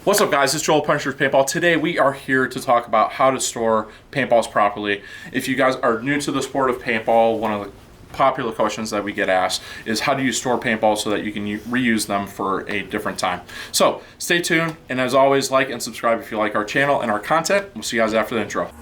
What's up, guys? It's Joel Puncher's Paintball. Today we are here to talk about how to store paintballs properly. If you guys are new to the sport of paintball, one of the popular questions that we get asked is how do you store paintballs so that you can reuse them for a different time. So stay tuned, and as always, like and subscribe if you like our channel and our content. We'll see you guys after the intro.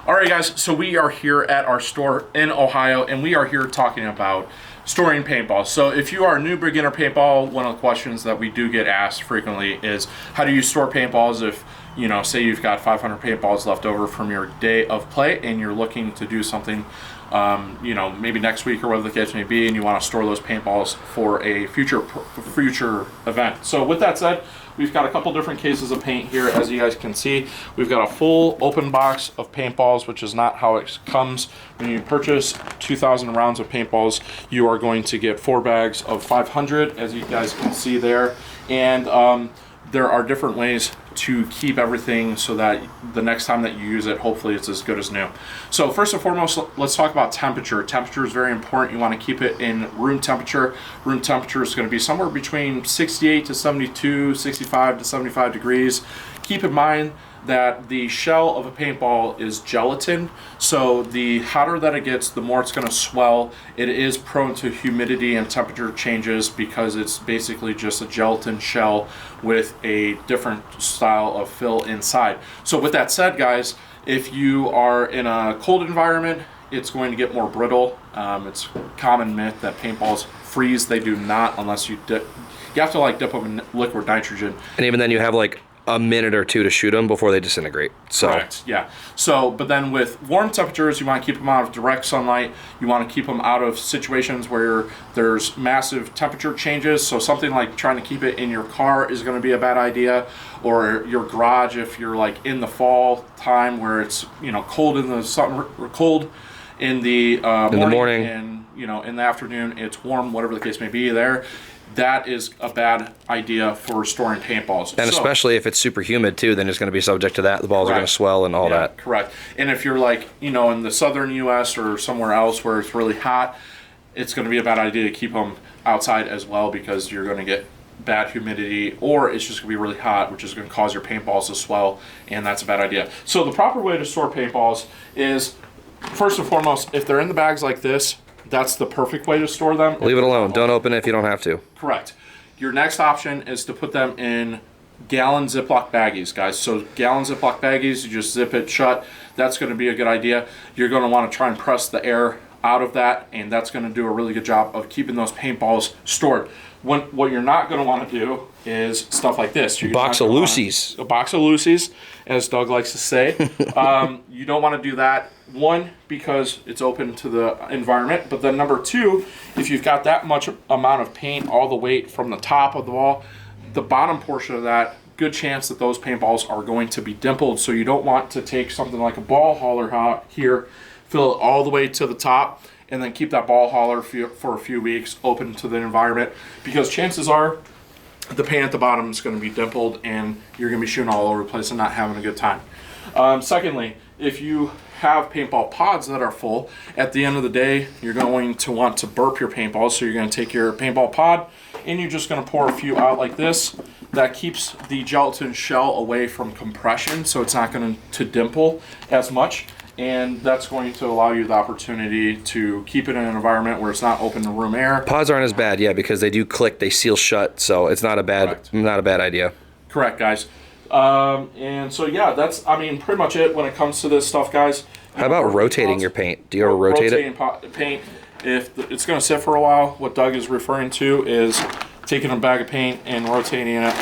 Alright guys, so we are here at our store in Ohio, and we are here talking about storing paintballs. So if you are a new beginner paintball, one of the questions that we do get asked frequently is how do you store paintballs if, you know, say you've got 500 paintballs left over from your day of play and you're looking to do something, you know, maybe next week or whatever the case may be, and you want to store those paintballs for a future event. So with that said, we've got a couple different cases of paint here. As you guys can see, we've got a full open box of paintballs, which is not how it comes. When you purchase 2,000 rounds of paintballs, you are going to get 4 bags of 500, as you guys can see there. And there are different ways to keep everything so that the next time that you use it, hopefully it's as good as new. So first and foremost, let's talk about temperature. Temperature is very important. You want to keep it in room temperature. Room temperature is going to be somewhere between 68 to 72, 65 to 75 degrees. Keep in mind that the shell of a paintball is gelatin, so the hotter that it gets, the more it's going to swell. It is prone to humidity and temperature changes because it's basically just a gelatin shell with a different style of fill inside. So with that said, guys, if you are in a cold environment, it's going to get more brittle. It's a common myth that paintballs freeze. They do not, unless you dip. You have to like dip them in liquid nitrogen. And even then you have like a minute or two to shoot them before they disintegrate. So. Correct, yeah. So, but then with warm temperatures, you want to keep them out of direct sunlight. You want to keep them out of situations where there's massive temperature changes. So something like trying to keep it in your car is going to be a bad idea, or your garage if you're like in the fall time where it's, you know, cold in the summer or cold in the morning, and, you know, in the afternoon it's warm, whatever the case may be there. That is a bad idea for storing paintballs. And especially if it's super humid too, then it's going to be subject to that. The balls are going to swell and all that. Correct. And if you're like, you know, in the southern U.S. or somewhere else where it's really hot, it's going to be a bad idea to keep them outside as well, because you're going to get bad humidity, or it's just going to be really hot, which is going to cause your paintballs to swell, and that's a bad idea. So the proper way to store paintballs is, first and foremost, if they're in the bags like this, that's the perfect way to store them. Leave it alone. Don't open it if you don't have to. Correct. Your next option is to put them in gallon Ziploc baggies, guys. So gallon Ziploc baggies, you just zip it shut. That's going to be a good idea. You're going to want to try and press the air out of that, and that's going to do a really good job of keeping those paintballs stored. What you're not going to want to do is stuff like this. A box of Lucy's. A box of Lucy's, as Doug likes to say. You don't want to do that. One, because it's open to the environment, but then number two, if you've got that much amount of paint all the way from the top of the wall, the bottom portion of that, good chance that those paintballs are going to be dimpled. So you don't want to take something like a ball hauler here, fill it all the way to the top, and then keep that ball hauler for a few weeks open to the environment, because chances are the paint at the bottom is going to be dimpled and you're going to be shooting all over the place and not having a good time. Secondly, if you have paintball pods that are full, at the end of the day, you're going to want to burp your paintballs. So you're going to take your paintball pod and you're just going to pour a few out like this. That keeps the gelatin shell away from compression, so it's not going to dimple as much. And that's going to allow you the opportunity to keep it in an environment where it's not open to room air. Pods aren't as bad, yeah, because they do click, they seal shut, so it's not a bad idea. Correct, guys. And so yeah, that's, I mean, pretty much it when it comes to this stuff, guys. How about rotating your paint? Do you ever rotate it? Rotating paint, if it's going to sit for a while, what Doug is referring to is taking a bag of paint and rotating it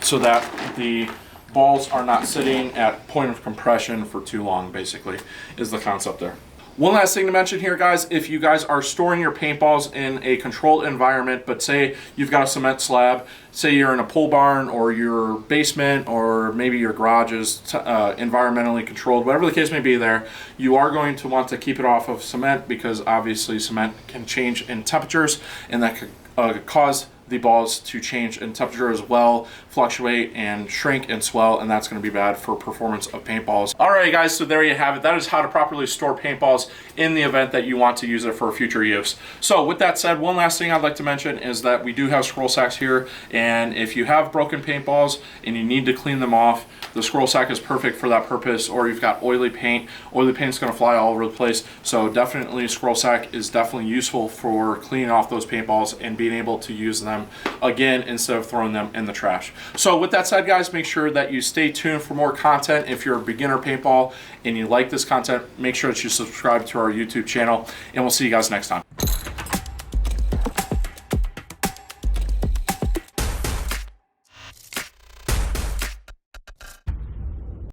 so that the balls are not sitting at point of compression for too long, basically, is the concept there. One last thing to mention here, guys, if you guys are storing your paintballs in a controlled environment, but say you've got a cement slab, say you're in a pole barn or your basement, or maybe your garage is environmentally controlled, whatever the case may be there, you are going to want to keep it off of cement, because obviously cement can change in temperatures, and that could cause the balls to change in temperature as well, fluctuate and shrink and swell, and that's going to be bad for performance of paintballs. Alright guys, so there you have it. That is how to properly store paintballs in the event that you want to use it for future use. So with that said, one last thing I'd like to mention is that we do have scroll sacks here, and if you have broken paintballs and you need to clean them off, the scroll sack is perfect for that purpose. Or you've got oily paint's going to fly all over the place, so definitely scroll sack is definitely useful for cleaning off those paintballs and being able to use them again instead of throwing them in the trash. So with that said guys, make sure that you stay tuned for more content. If you're a beginner paintball and you like this content, make sure that you subscribe to our YouTube channel, and we'll see you guys next time.